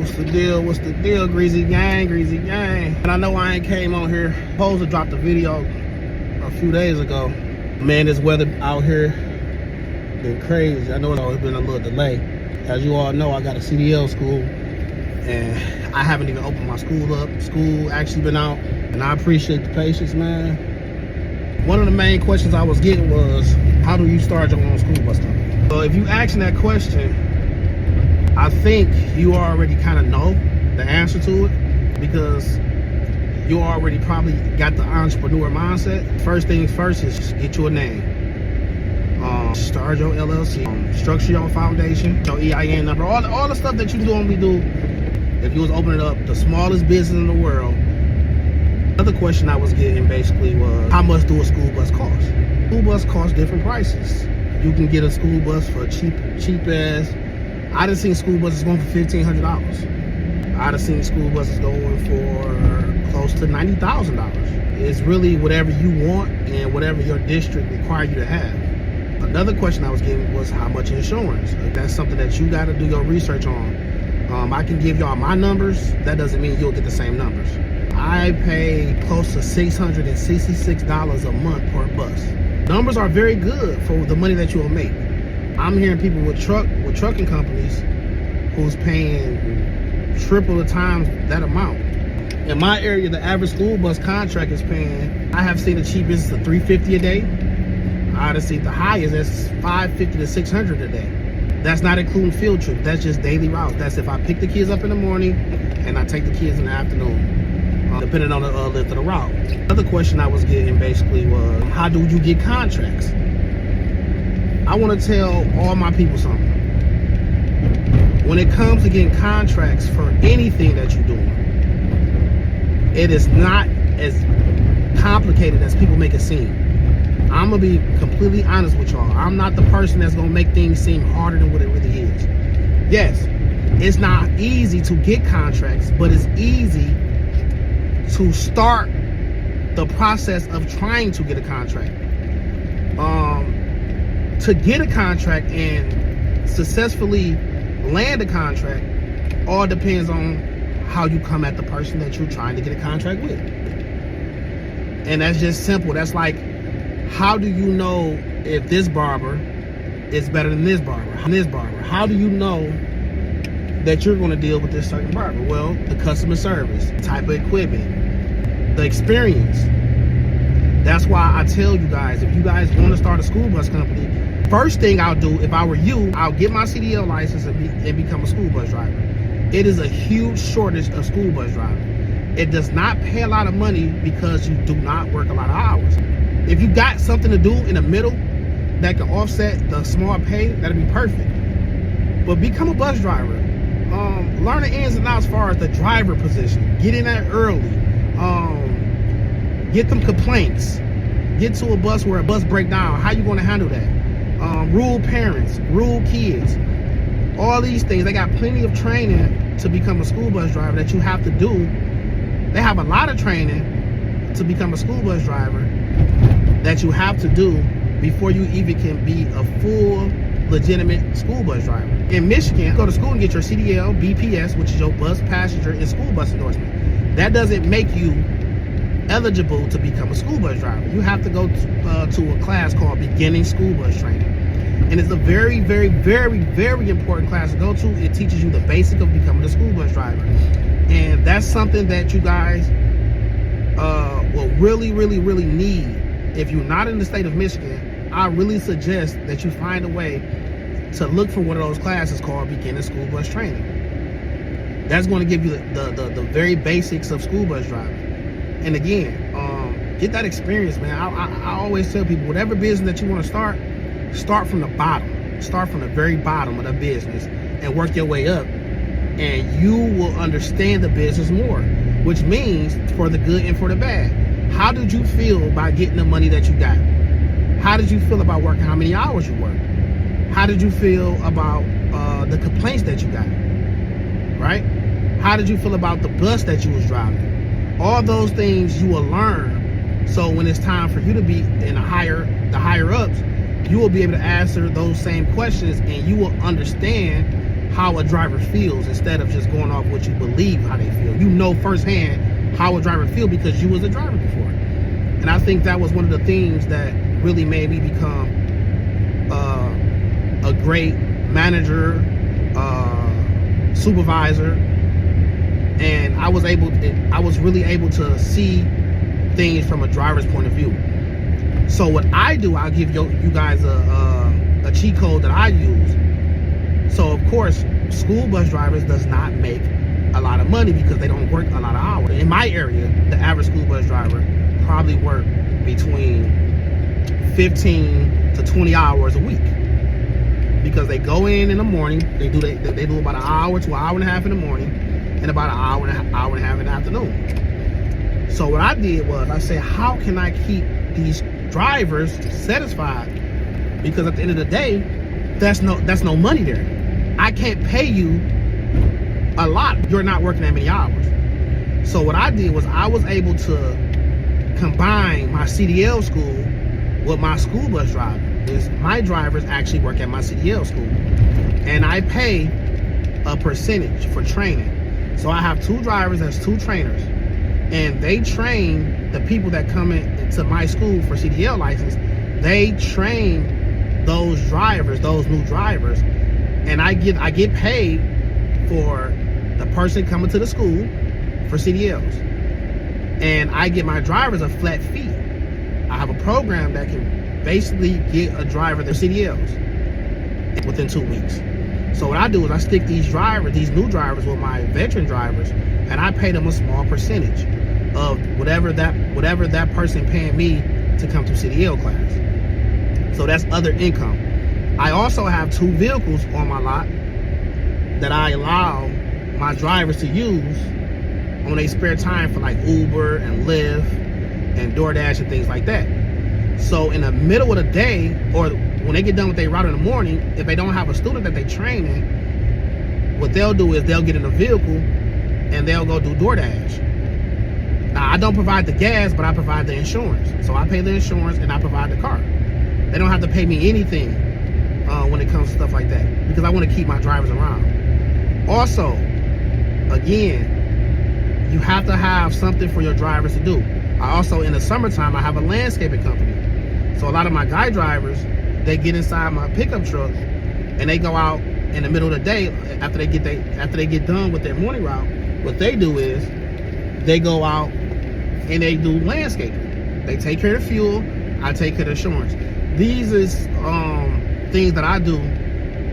What's the deal? What's the deal? Greasy gang, greasy gang. And I know I ain't came on here. Supposed to drop the video a few days ago. Man, this weather out here been crazy. I know it's been a little delay. As you all know, I got a CDL school and I haven't even opened my school up. School actually been out, and I appreciate the patience, man. One of the main questions I was getting was, how do you start your own school bus company? So if you asking that question, I think you already kind of know the answer to it, because you already probably got the entrepreneur mindset. First things first is get you a name. Start your LLC, structure your foundation, your EIN number, all the stuff that you normally do if you was opening up the smallest business in the world. Another question I was getting basically was, how much do a school bus cost? School bus costs different prices. You can get a school bus for cheap as, I done seen school buses going for $1,500. I done seen school buses going for close to $90,000. It's really whatever you want and whatever your district require you to have. Another question I was getting was, how much insurance? That's something that you got to do your research on. I can give y'all my numbers. That doesn't mean you'll get the same numbers. I pay close to $666 a month per bus. Numbers are very good for the money that you will make. I'm hearing people with trucking companies who's paying triple the times that amount. In my area, the average school bus contract is paying, I have seen the cheapest of $350 a day. I'd have seen the highest, that's $550 to $600 a day. That's not including field trips. That's just daily routes. That's if I pick the kids up in the morning and I take the kids in the afternoon, depending on the length of the route. Another question I was getting basically was, how do you get contracts? I want to tell all my people something. When it comes to getting contracts for anything that you're doing, it is not as complicated as people make it seem. I'm gonna be completely honest with y'all. I'm not the person that's gonna make things seem harder than what it really is. Yes, it's not easy to get contracts, but it's easy to start the process of trying to get a contract. To get a contract and successfully land a contract all depends on how you come at the person that you're trying to get a contract with. And that's just simple. That's like, how do you know if this barber is better than this barber? How do you know that you're going to deal with this certain barber? Well, the customer service, the type of equipment, the experience. That's why I tell you guys, if you guys want to start a school bus company, first thing I'll do, if I were you, I'll get my CDL license and become a school bus driver. It is a huge shortage of school bus drivers. It does not pay a lot of money because you do not work a lot of hours. If you got something to do in the middle that can offset the small pay, that'll be perfect. But become a bus driver. Learn the ins and outs as far as the driver position. Get in there early. Get them complaints. Get to a bus where a bus break down. How you going to handle that? Rule parents, rule kids. All these things, they got plenty of training to become a school bus driver that you have to do. They have a lot of training to become a school bus driver that you have to do before you even can be a full, legitimate school bus driver. In Michigan, go to school and get your CDL, BPS, which is your bus passenger and school bus endorsement. That doesn't make you eligible to become a school bus driver. You have to go to a class called Beginning School Bus Training. And it's a very, very, very, very important class to go to. It teaches you the basic of becoming a school bus driver. And that's something that you guys will really, really, really need. If you're not in the state of Michigan, I really suggest that you find a way to look for one of those classes called Beginning School Bus Training. That's going to give you the very basics of school bus driving. And again, get that experience, man. I always tell people, whatever business that you want to start from the bottom. Start from the very bottom of the business and work your way up. And you will understand the business more, which means for the good and for the bad. How did you feel about getting the money that you got? How did you feel about working how many hours you work? How did you feel about the complaints that you got? Right? How did you feel about the bus that you was driving? All those things you will learn. So when it's time for you to be in the higher ups, you will be able to answer those same questions, and you will understand how a driver feels instead of just going off what you believe how they feel. You know firsthand how a driver feels because you was a driver before. And I think that was one of the things that really made me become a great manager, supervisor, and I was really able to see things from a driver's point of view. So what I do, I'll give you guys a cheat code that I use. So of course, school bus drivers does not make a lot of money because they don't work a lot of hours. In my area, the average school bus driver probably work between 15 to 20 hours a week, because they go in the morning, they do about an hour to an hour and a half in the morning, and about an hour and a half in the afternoon. So what I did was I said, how can I keep these drivers satisfied? Because at the end of the day, that's no money there. I can't pay you a lot. You're not working that many hours. So what I did was I was able to combine my CDL school with my school bus driver. My drivers actually work at my CDL school, and I pay a percentage for training. So I have 2 drivers as 2 trainers, and they train the people that come into my school for CDL license. They train those drivers, those new drivers, and I get paid for the person coming to the school for CDLs, and I get my drivers a flat fee. I have a program that can basically get a driver their CDLs within 2 weeks. So what I do is I stick these new drivers with my veteran drivers, and I pay them a small percentage of whatever that person paying me to come to CDL class. So that's other income. I also have 2 vehicles on my lot that I allow my drivers to use on their spare time for like Uber and Lyft and DoorDash and things like that. So in the middle of the day, or when they get done with their route in the morning, if they don't have a student that they train in, what they'll do is they'll get in a vehicle and they'll go do DoorDash. Now, I don't provide the gas, but I provide the insurance. So I pay the insurance and I provide the car. They don't have to pay me anything when it comes to stuff like that, because I want to keep my drivers around. Also, again, you have to have something for your drivers to do. I also, in the summertime, I have a landscaping company. So a lot of my guy drivers, they get inside my pickup truck and they go out in the middle of the day after they get done with their morning route. What they do is they go out and they do landscaping. They take care of the fuel, I take care of the insurance. These is things that I do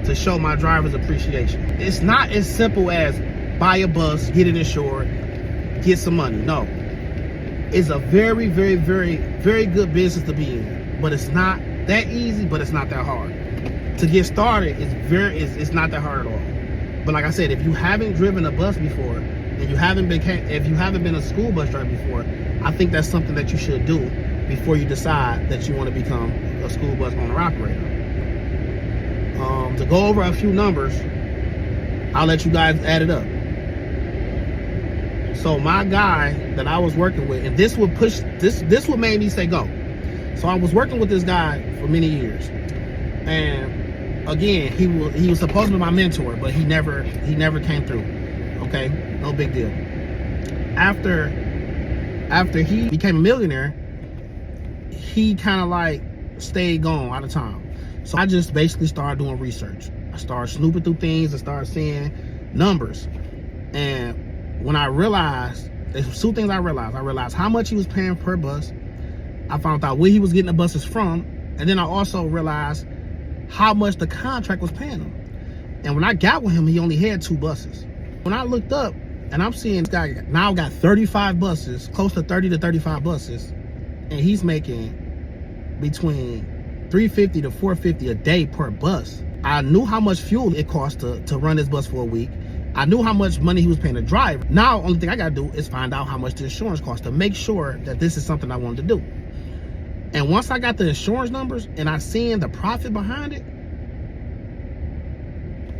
to show my drivers appreciation. It's not as simple as buy a bus, get it insured, get some money. No. It's a very, very, very, very good business to be in. But it's not that easy, but it's not that hard. To get started, it's not that hard at all. But like I said, if you haven't driven a bus before, and if you haven't been a school bus driver before, I think that's something that you should do before you decide that you want to become a school bus owner operator. To go over a few numbers, I'll let you guys add it up. So my guy that I was working with, and this what made me say go. So I was working with this guy for many years, and again, he was supposed to be my mentor, but he never came through. Okay, no big deal. After he became a millionaire, he kind of like stayed gone out of town. So I just basically started doing research. I started snooping through things and started seeing numbers. And when I realized, there's 2 things I realized. I realized how much he was paying per bus. I found out where he was getting the buses from. And then I also realized how much the contract was paying him. And when I got with him, he only had 2 buses. When I looked up, and I'm seeing this guy now got 35 buses, close to 30 to 35 buses, and he's making between $350 to $450 a day per bus. I knew how much fuel it cost to run this bus for a week. I knew how much money he was paying the driver. Now, only thing I gotta do is find out how much the insurance costs to make sure that this is something I wanted to do. And once I got the insurance numbers and I seen the profit behind it,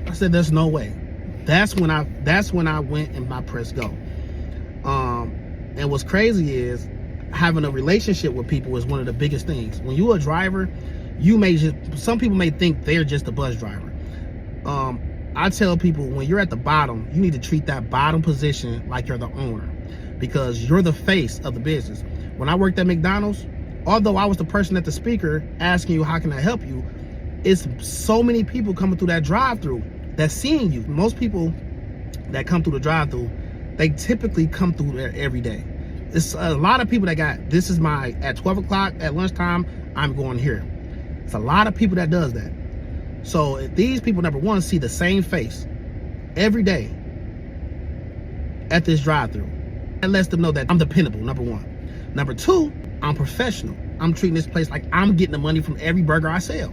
I said, there's no way. That's when I went and I pressed go. And what's crazy is having a relationship with people is one of the biggest things. When you're a driver, some people may think they're just a bus driver. I tell people, when you're at the bottom, you need to treat that bottom position like you're the owner, because you're the face of the business. When I worked at McDonald's, although I was the person at the speaker asking you, how can I help you? It's so many people coming through that drive-through that's seeing you. Most people that come through the drive-through, they typically come through there every day. It's a lot of people that got, this is my, at 12 o'clock, at lunchtime, I'm going here. It's a lot of people that does that. So if these people, number one, see the same face every day at this drive-through, that lets them know that I'm dependable, number one. Number two, I'm professional. I'm treating this place like I'm getting the money from every burger I sell.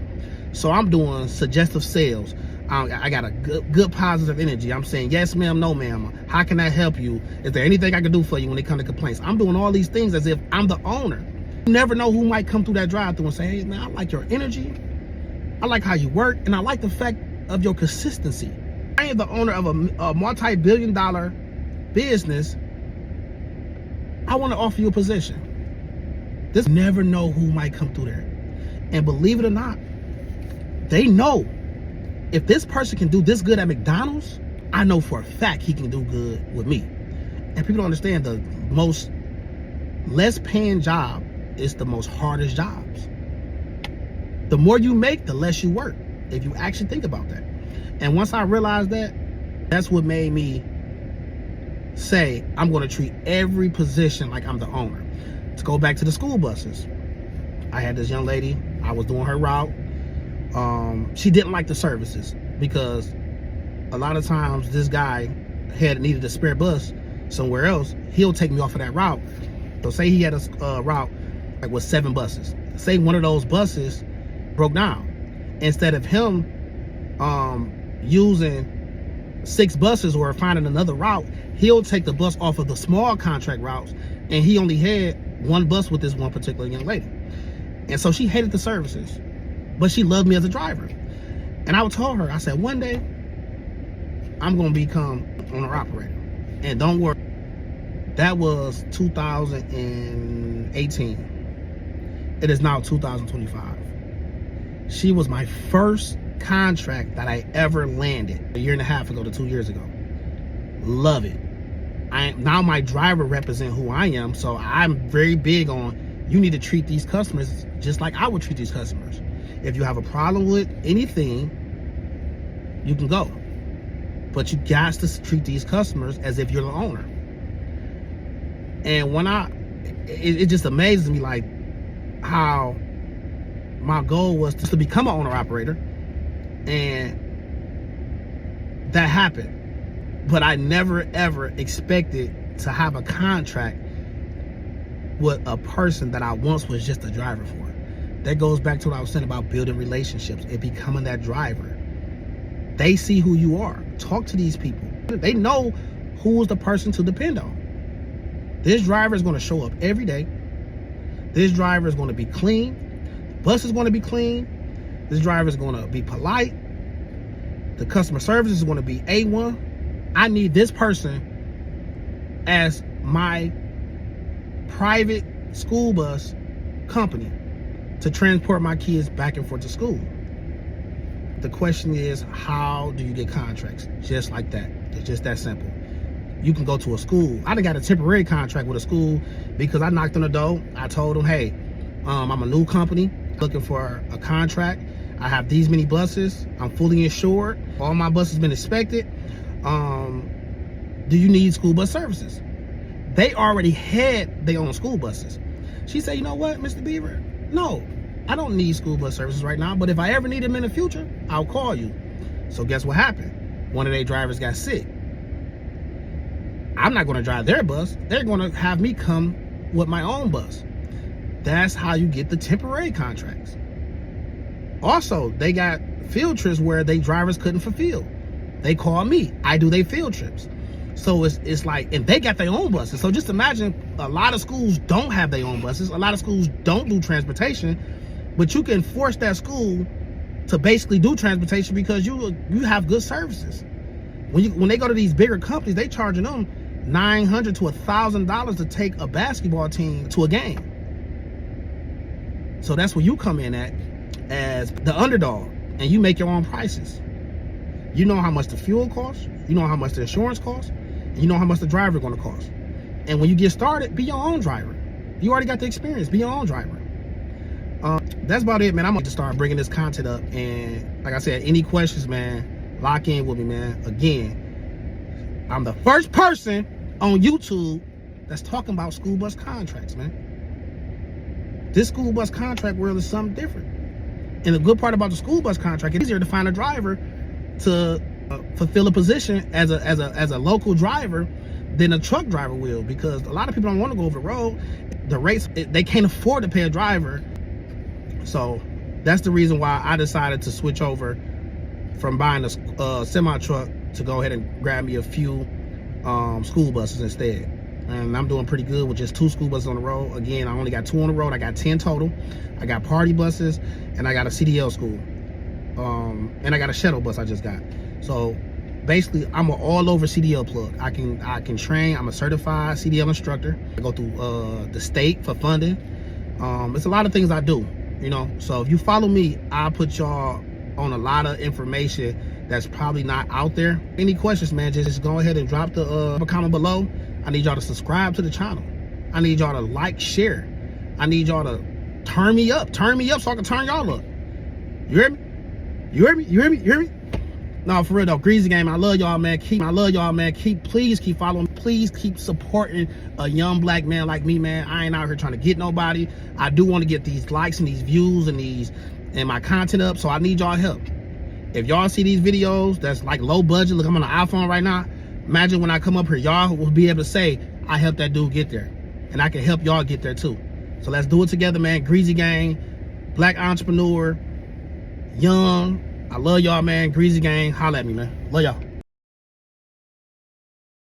So I'm doing suggestive sales. I got a good positive energy. I'm saying, yes, ma'am, no, ma'am. How can I help you? Is there anything I can do for you when it comes to complaints? I'm doing all these things as if I'm the owner. You never know who might come through that drive-through and say, hey, man, I like your energy. I like how you work. And I like the fact of your consistency. I am the owner of a multi-billion-dollar business. I want to offer you a position. Just never know who might come through there. And believe it or not, they know if this person can do this good at McDonald's, I know for a fact he can do good with me. And people don't understand, the most less paying job is the most hardest jobs. The more you make, the less you work, if you actually think about that. And once I realized that, that's what made me say, I'm going to treat every position like I'm the owner. To go back to the school buses, I had this young lady, I was doing her route. She didn't like the services because a lot of times this guy needed a spare bus somewhere else. He'll take me off of that route. So say he had a route like with 7 buses. Say one of those buses broke down. Instead of him using 6 buses or finding another route, he'll take the bus off of the small contract routes, and he only had 1 bus with this one particular young lady. And so she hated the services, but she loved me as a driver. And I would tell her, I said, one day I'm going to become owner operator. And don't worry, that was 2018. It is now 2025. She was my first contract that I ever landed a year and a half ago to 2 years ago. Love it. Now my driver represent who I am, so I'm very big on, you need to treat these customers just like I would treat these customers. If you have a problem with anything, you can go. But you got to treat these customers as if you're the owner. And when it just amazes me, like, how my goal was to become an owner operator, and that happened. But I never ever expected to have a contract with a person that I once was just a driver for. That goes back to what I was saying about building relationships and becoming that driver. They see who you are. Talk to these people. They know who is the person to depend on. This driver is going to show up every day. This driver is going to be clean. The bus is going to be clean. This driver is going to be polite. The customer service is going to be A1. I need this person as my private school bus company to transport my kids back and forth to school. The question is, how do you get contracts? Just like that. It's just that simple. You can go to a school. I done got a temporary contract with a school because I knocked on the door. I told them, hey, I'm a new company looking for a contract. I have these many buses. I'm fully insured. All my buses been inspected. Do you need school bus services? They already had their own school buses. She said, you know what, Mr. Beaver? No, I don't need school bus services right now, but if I ever need them in the future, I'll call you. So guess what happened? One of their drivers got sick. I'm not going to drive their bus. They're going to have me come with my own bus. That's how you get the temporary contracts. Also, they got field trips where they drivers couldn't fulfill. They call me. I do their field trips. So it's like, and they got their own buses. So just imagine, a lot of schools don't have their own buses. A lot of schools don't do transportation, but you can force that school to basically do transportation because you have good services. When they go to these bigger companies, they charging them $900 to $1,000 to take a basketball team to a game. So that's where you come in at as the underdog, and you make your own prices. You know how much the fuel costs, you know how much the insurance costs, and you know how much the driver gonna cost. And when you get started, be your own driver. You already got the experience, be your own driver. That's about it, man. I'm going to start bringing this content up. And like I said, any questions, man, lock in with me, man. Again, I'm the first person on YouTube that's talking about school bus contracts, man. This school bus contract world is something different. And the good part about the school bus contract, it's easier to find a driver to fulfill a position as a local driver than a truck driver will, because a lot of people don't want to go over the road. The rates, they can't afford to pay a driver. So that's the reason why I decided to switch over from buying a semi truck to go ahead and grab me a few school buses instead. And I'm doing pretty good with just 2 school buses on the road. Again, I only got 2 on the road. I got 10 total. I got party buses and I got a CDL school. And I got a shuttle bus I just got. So basically, I'm an all-over CDL plug. I can train. I'm a certified CDL instructor. I go through the state for funding. It's a lot of things I do, you know. So if you follow me, I'll put y'all on a lot of information that's probably not out there. Any questions, man, just go ahead and drop the comment below. I need y'all to subscribe to the channel. I need y'all to like, share. I need y'all to turn me up so I can turn y'all up. You hear me? You hear me? You hear me? You hear me? No, for real though, Greasy Gang, I love y'all, man. Please keep following. Please keep supporting a young black man like me, man. I ain't out here trying to get nobody. I do want to get these likes and these views and my content up, so I need y'all help. If y'all see these videos that's like low budget, look, I'm on an iPhone right now. Imagine when I come up here, y'all will be able to say, I helped that dude get there. And I can help y'all get there too. So let's do it together, man. Greasy Gang, black entrepreneur, young. I love y'all, man. Greasy Gang, holla at me, man. Love y'all.